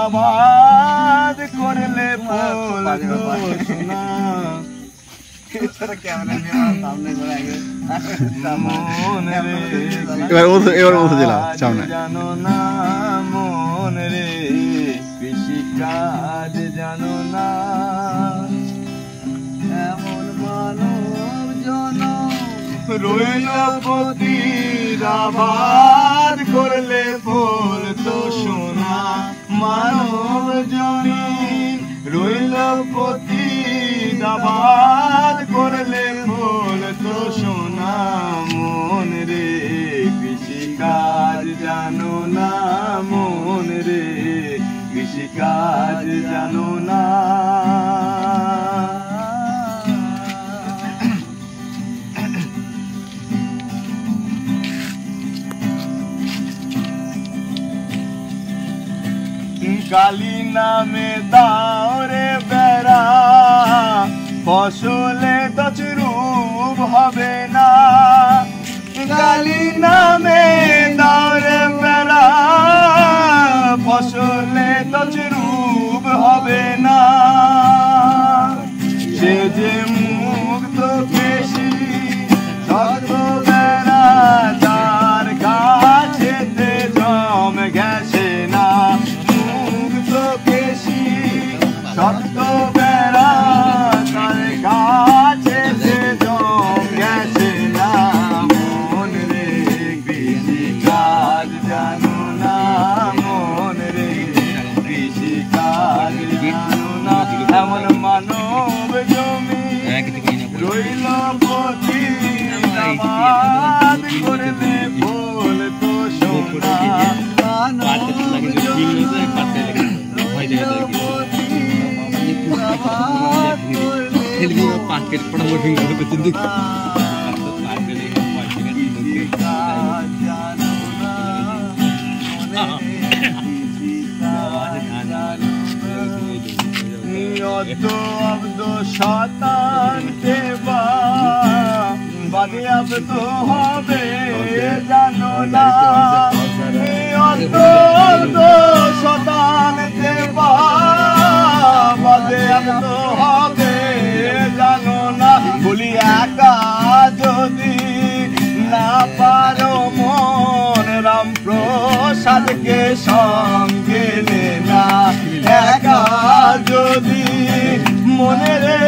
আবাদ করলে ফুল সোনা এবার বলতে দিলাম সামনে জানো না মন রে কৃষিকাজ জানো না এমন মানব জনম রইল পতির আবাদ করলে ফুল তো সোনা মানব জনম রইল পতির আবাদ করলে ফুল তো সোনা মন রে কৃষিকাজ জানো না মন রে কৃষিকাজ জানো না কালী নামে দাও রে বেড়া ফসলে তছরূপ হবে না কালী নামে দাও রে বেড়া ফসলে তছরূপ হবে না সে যে মুক্ত কেশি শত বেড়া তার গাছেতে জম গেছে না সত্য বেড়া তার কাছে সে জম গেছে না মন রে কৃষিকাজ জানো না মন রে কৃষিকাজ জানো না এমন মানব জমি রইল পতির আবাদ করলে ফুল তো সোনা पाकेट पड़ा हुआ अब्द शतान देवा बादे अब तो हबे जानो ना अब्द शतान देवा बादे अब तो हबे जानो ना বলি একা যদি না পারো মন রাম প্রসাদকে সঙ্গে নে না একা যদি মনে রে